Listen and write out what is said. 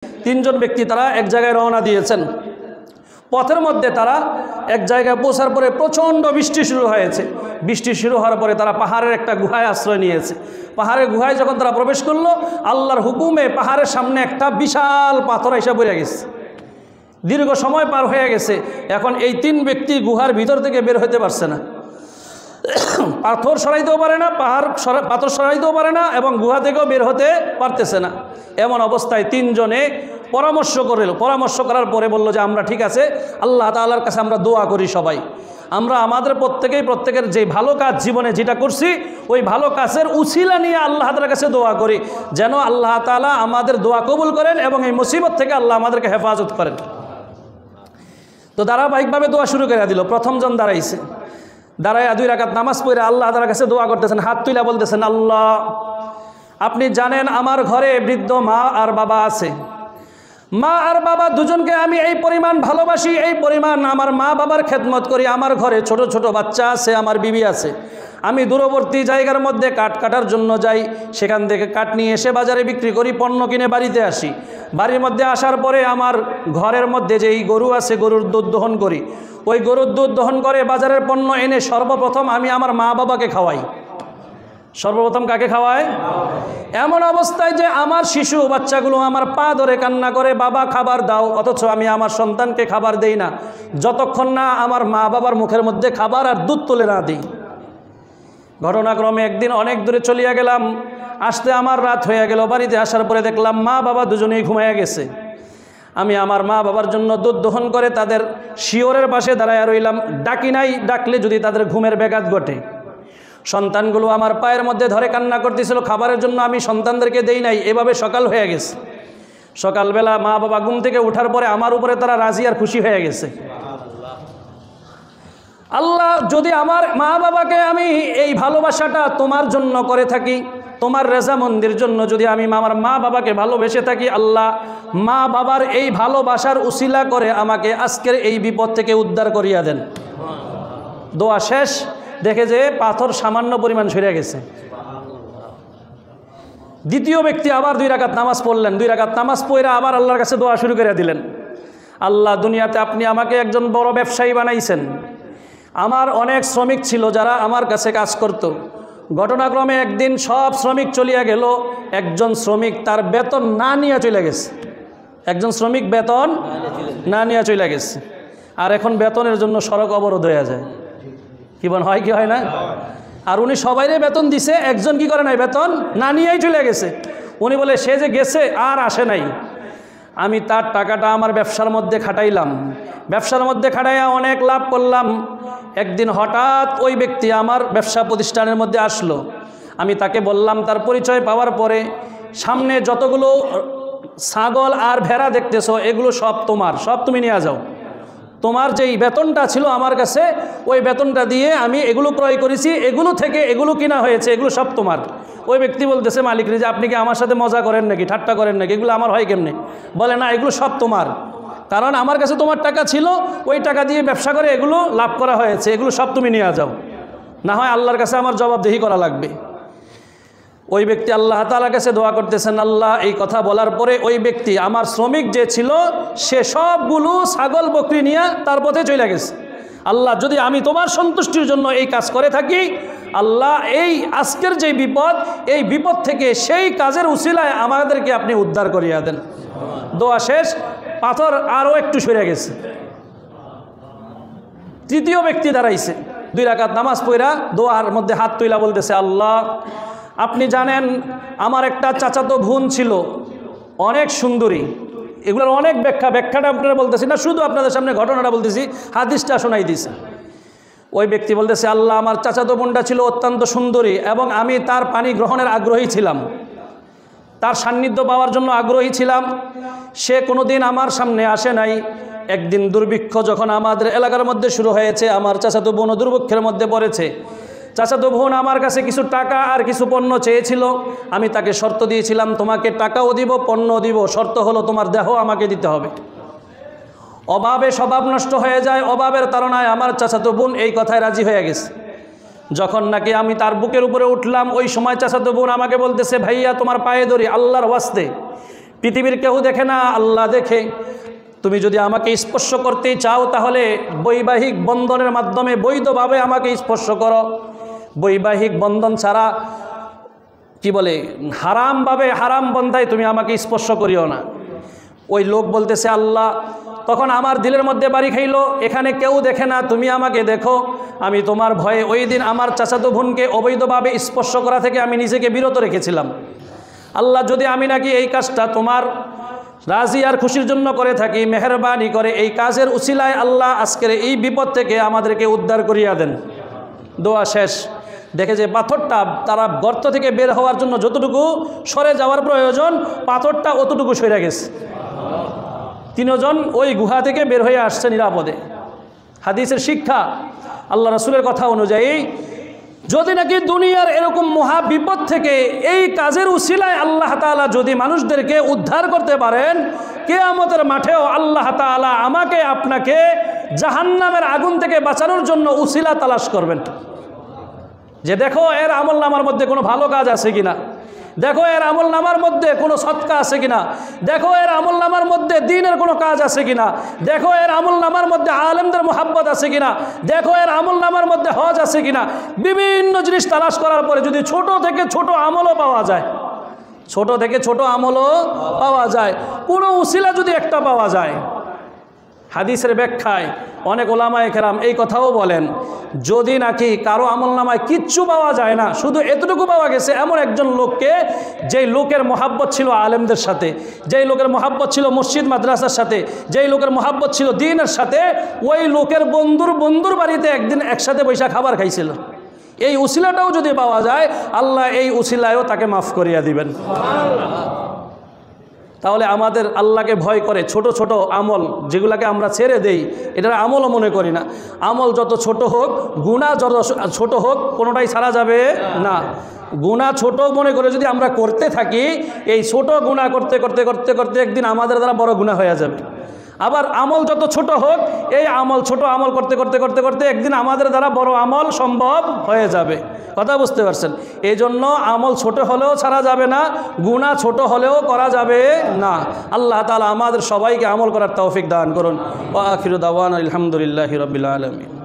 তিনজন ব্যক্তি তারা এক জায়গায় রওনা দিয়েছেন। পথের মধ্যে তারা এক জায়গায় পৌঁছার পরে প্রচণ্ড বৃষ্টি শুরু হয়েছে। বৃষ্টি শুরু হওয়ার পরে তারা পাহাড়ের একটা গুহায় আশ্রয় নিয়েছে। পাহাড়ের গুহায় যখন তারা প্রবেশ করলো, আল্লাহর হুকুমে পাহাড়ের সামনে একটা বিশাল পাথর এসে পড়ে গেছে। দীর্ঘ সময় পার হয়ে গেছে, এখন এই তিন ব্যক্তি গুহার ভিতর থেকে বের হতে পারছে না। পাথর সরাইতেও পারে না, পাথর সরাইতেও পারে না, এবং গুহা থেকেও বের হতে পারতেছে না। এমন অবস্থায় তিনজনে পরামর্শ করার পরে বলল যে আমরা ঠিক আছে, আল্লাহ তাআলার কাছে আমরা দোয়া করি সবাই। আমরা আমাদের প্রত্যেকের যে ভালো কাজ জীবনে যেটা করছি ওই ভালো কাজের উছিলা নিয়ে আল্লাহ তাআলার কাছে দোয়া করি, যেন আল্লাহ তাআলা আমাদের দোয়া কবুল করেন এবং এই মুসিবত থেকে আল্লাহ আমাদেরকে হেফাজত করেন। তো ধারাবাহিকভাবে দোয়া শুরু করে দিল। প্রথমজন দাঁড়াইছে, দাঁড়াইয়া 2 রাকাত নামাজ পড়ে আল্লাহ তাআলার কাছে দোয়া করতেছেন, হাত তুলে বলতেছেন, আল্লাহ আপনি জানেন আমার ঘরে বৃদ্ধ মা আর বাবা আছে। মা আর বাবা দুজনকে আমি এই পরিমাণ ভালোবাসি, এই পরিমাণ আমার মা বাবার খেদমত করি। আমার ঘরে ছোট ছোট বাচ্চা আছে, আমার বিবি আছে। আমি দূরবর্তী জায়গার মধ্যে কাঠ কাটার জন্য যাই, সেখান থেকে কাঠ নিয়ে এসে বাজারে বিক্রি করি, পণ্য কিনে বাড়িতে আসি। বাড়ির মধ্যে আসার পরে আমার ঘরের মধ্যে যেই গরু আছে, গরুর দুধ দহন করি। ওই গরুর দুধ দহন করে বাজারের পণ্য এনে সর্বপ্রথম আমি আমার মা বাবাকে খাওয়াই। সর্বপ্রথম কাকে খাওয়ায়? এমন অবস্থায় যে আমার শিশু বাচ্চাগুলো আমার পা ধরে কান্না করে, বাবা খাবার দাও, অথচ আমি আমার সন্তানকে খাবার দেই না যতক্ষণ না আমার মা বাবার মুখের মধ্যে খাবার আর দুধ তুলে না দিই। ঘটনাক্রমে একদিন অনেক দূরে চলিয়া গেলাম, আসতে আমার রাত হয়ে গেল। বাড়িতে আসার পরে দেখলাম মা বাবা দুজনেই ঘুমাইয়া গেছে। আমি আমার মা বাবার জন্য দুধ দহন করে তাদের শিওরের পাশে দাঁড়াইয়া রইলাম। ডাকি নাই, ডাকলে যদি তাদের ঘুমের ব্যাঘাত ঘটে। সন্তানগুলো আমার পায়ের মধ্যে ধরে কান্না করতেছিল, খাবারের জন্য আমি সন্তানদেরকে দেই নাই। এভাবে সকাল হয়ে গেছে। সকালবেলা মা বাবা ঘুম থেকে ওঠার পরে আমার উপরে তারা রাজি আর খুশি হয়ে গেছে। আল্লাহ, যদি আমার মা বাবাকে আমি এই ভালোবাসাটা তোমার জন্য করে থাকি, তোমার রেজামন্দির জন্য যদি আমি আমার মা বাবাকে ভালোবেসে থাকি, আল্লাহ মা বাবার এই ভালোবাসার উসিলা করে আমাকে আজকের এই বিপদ থেকে উদ্ধার করিয়া দেন। দোয়া শেষ, দেখে যে পাথর সামান্য পরিমাণ সরে গেছে। দ্বিতীয় ব্যক্তি আবার 2 রাকাত নামাজ পড়লেন। 2 রাকাত নামাজ পড়ে আবার আল্লাহর কাছে দোয়া শুরু করে দিলেন, আল্লাহ দুনিয়াতে আপনি আমাকে একজন বড় ব্যবসায়ী বানাইছেন। আমার অনেক শ্রমিক ছিল যারা আমার কাছে কাজ করত। ঘটনাক্রমে একদিন সব শ্রমিক চলিয়া গেল, একজন শ্রমিক তার বেতন না নিয়ে চলে গেছে। একজন শ্রমিক বেতন না নিয়ে চলে গেছে। আর এখন বেতনের জন্য সড়ক অবরোধ হয়ে যায়। কি বল হয় কি হয় না? আর উনি সবাইরে বেতন দিছে, একজন কি করে নাই, বেতন না নিয়েই চলে গেছে। উনি বলে সে যে গেছে আর আসে নাই। আমি তার টাকাটা আমার ব্যবসার মধ্যে খাটাইলাম, ব্যবসার মধ্যে খাটাইয়া অনেক লাভ করলাম। একদিন হঠাৎ ওই ব্যক্তি আমার ব্যবসা প্রতিষ্ঠানের মধ্যে আসলো। আমি তাকে বললাম, তার পরিচয় পাওয়ার পরে, সামনে যতগুলো ছাগল আর ভেড়া দেখতেছো এগুলো সব তোমার, সব তুমি নিয়ে যাও। তোমার যেই বেতনটা ছিল আমার কাছে, ওই বেতনটা দিয়ে আমি এগুলো ক্রয় করেছি, এগুলো থেকে এগুলো কিনা হয়েছে, এগুলো সব তোমার। ওই ব্যক্তি বলতেছে, মালিক রে, যে আপনি কি আমার সাথে মজা করেন নাকি, ঠাট্টা করেন নাকি, এগুলো আমার হয় কেমনে? বলে না, এগুলো সব তোমার, কারণ আমার কাছে তোমার টাকা ছিল, ওই টাকা দিয়ে ব্যবসা করে এগুলো লাভ করা হয়েছে, এগুলো সব তুমি নিয়ে যাও, না হয় আল্লাহর কাছে আমার জবাবদিহি করা লাগবে। ওই ব্যক্তি আল্লাহ তাআলার কাছে দোয়া করতেছেন, আল্লাহ এই কথা বলার পরে ওই ব্যক্তি আমার শ্রমিক যে ছিল সে সবগুলো ছাগল বকরি নিয়ে তার পথে চলে গেছে। আল্লাহ, যদি আমি তোমার সন্তুষ্টির জন্য এই কাজ করে থাকি, আল্লাহ এই আজকের যে বিপদ, এই বিপদ থেকে সেই কাজের উসিলায় আমাদেরকে আপনি উদ্ধার করিয়া দেন। দোয়া শেষ, পাথর আরও একটু সরে গেছে। তৃতীয় ব্যক্তি দাঁড়াইছে, 2 রাকাত নামাজ পড়া দোয়ার মধ্যে হাত তুইলা বলতেছে, আল্লাহ আপনি জানেন আমার একটা চাচাতো বোন ছিল, অনেক সুন্দরী। এগুলোর অনেক ব্যাখ্যাটা আপনারা বলতেছি না, শুধু আপনাদের সামনে ঘটনাটা বলতেছি, হাদিসটা শোনাই দিছে। ওই ব্যক্তি বলতেছে, আল্লাহ আমার চাচাতো বোনটা ছিল অত্যন্ত সুন্দরী এবং আমি তার পানি গ্রহণের আগ্রহী ছিলাম, তার সান্নিধ্য পাওয়ার জন্য আগ্রহী ছিলাম। সে কোনোদিন আমার সামনে আসে নাই। একদিন দুর্ভিক্ষ যখন আমাদের এলাকার মধ্যে শুরু হয়েছে, আমার চাচাতো বোনও দুর্ভিক্ষের মধ্যে পড়েছে। চাচাতো বোন আমার কাছে কিছু টাকা আর কিছু পণ্য চেয়েছিল। আমি তাকে শর্ত দিয়েছিলাম, তোমাকে টাকাও দিব, পণ্য দিব, শর্ত হলো তোমার দেহ আমাকে দিতে হবে। অভাবে স্বভাব নষ্ট হয়ে যায়, অভাবের তাড়নায় আমার চাচাতো বোন এই কথায় রাজি হয়ে গেছে। যখন নাকি আমি তার বুকের উপরে উঠলাম, ওই সময় চাচাতো বোন আমাকে বলতেছে, ভাইয়া তোমার পায়ে ধরি, আল্লাহর ওয়াস্তে পৃথিবীর কেউ দেখে না, আল্লাহ দেখে। তুমি যদি আমাকে স্পর্শ করতেই চাও তাহলে বৈবাহিক বন্ধনের মাধ্যমে বৈধভাবে আমাকে স্পর্শ করো। বৈবাহিক বন্ধন ছাড়া কি বলে হারামভাবে, হারাম বন্ধায় তুমি আমাকে স্পর্শ করিও না। ওই লোক বলতেছে আল্লাহ, তখন আমার দিলের মধ্যে বাড়ি খাইলো, এখানে কেউ দেখে না, তুমি আমাকে দেখো। আমি তোমার ভয়ে ওই দিন আমার চাচাতো বোনকে অবৈধভাবে স্পর্শ করা থেকে আমি নিজেকে বিরত রেখেছিলাম। আল্লাহ, যদি আমি নাকি এই কাজটা তোমার রাজি আর খুশির জন্য করে থাকি, মেহেরবানি করে এই কাজের উসিলায় আল্লাহ আজকের এই বিপদ থেকে আমাদেরকে উদ্ধার করিয়া দেন। দোয়া শেষ। দেখে যে পাথরটা তারা গর্ত থেকে বের হওয়ার জন্য যতটুকু সরে যাওয়ার প্রয়োজন, পাথরটা অতটুকু সরে গেছে। তিনজন ওই গুহা থেকে বের হয়ে আসছে নিরাপদে। হাদিসের শিক্ষা, আল্লাহ রাসূলের কথা অনুযায়ী, যদি নাকি দুনিয়ার এরকম মহা বিপদ থেকে এই কাজের উসিলায় আল্লাহ তাআলা যদি মানুষদেরকে উদ্ধার করতে পারেন, কিয়ামতের মাঠেও আল্লাহ তাআলা আমাকে আপনাকে জাহান্নামের আগুন থেকে বাঁচানোর জন্য উসিলা তালাশ করবেন। যে দেখো এর আমলনামার মধ্যে কোনো ভালো কাজ আছে কিনা, দেখো এর আমলনামার মধ্যে কোনো সৎকা আছে কিনা, দেখো এর আমলনামার মধ্যে দ্বীনের কোনো কাজ আছে কিনা, দেখো এর আমলনামার মধ্যে আলেমদের মোহাব্বত আছে কিনা, দেখো এর আমলনামার মধ্যে হজ আছে কিনা। বিভিন্ন জিনিস তালাশ করার পরে যদি ছোট থেকে ছোট আমলও পাওয়া যায়, ছোট থেকে ছোট আমলও পাওয়া যায়, কোনো উসিলা যদি একটা পাওয়া যায়। হাদিসের ব্যাখ্যায় অনেক ওলামায়ে কেরাম এই কথাও বলেন, যদি নাকি কারো আমলনামায় কিচ্ছু পাওয়া যায় না, শুধু এতটুকু পাওয়া গেছে এমন একজন লোককে, যেই লোকের মোহাব্বত ছিল আলেমদের সাথে, যেই লোকের মোহাব্বত ছিল মসজিদ মাদ্রাসার সাথে, যেই লোকের মোহাব্বত ছিল দ্বীনের সাথে, ওই লোকের বন্ধুর বাড়িতে একদিন একসাথে বৈশা খাবার খাইছিল, এই উসিলাটাও যদি পাওয়া যায়, আল্লাহ এই উসিলায়ও তাকে মাফ করিয়া দিবেন। তাহলে আমাদের আল্লাহকে ভয় করে ছোট ছোট আমল যেগুলোকে আমরা ছেড়ে দেই, এটার আমলও মনে করি না। আমল যত ছোট হোক, গুনাহ যত ছোট হোক, কোনোটাই ছাড়া যাবে না। গুনাহ ছোট মনে করে যদি আমরা করতে থাকি, এই ছোট গুনাহ করতে করতে করতে করতে একদিন আমাদের দ্বারা বড় গুনাহ হয়ে যাবে। আবার আমল যত ছোট হোক, এই ছোট আমল করতে করতে করতে করতে একদিন আমাদের দ্বারা বড় আমল সম্ভব হয়ে যাবে। কথা বুঝতে পারছেন? এই জন্য আমল ছোট হলেও ছাড়া যাবে না, গুনাহ ছোট হলেও করা যাবে না। আল্লাহ তাআলা আমাদের সবাইকে আমল করার তৌফিক দান করুন। ওয়া আখিরু দাওয়ানা আলহামদুলিল্লাহি রাব্বিল আলামিন।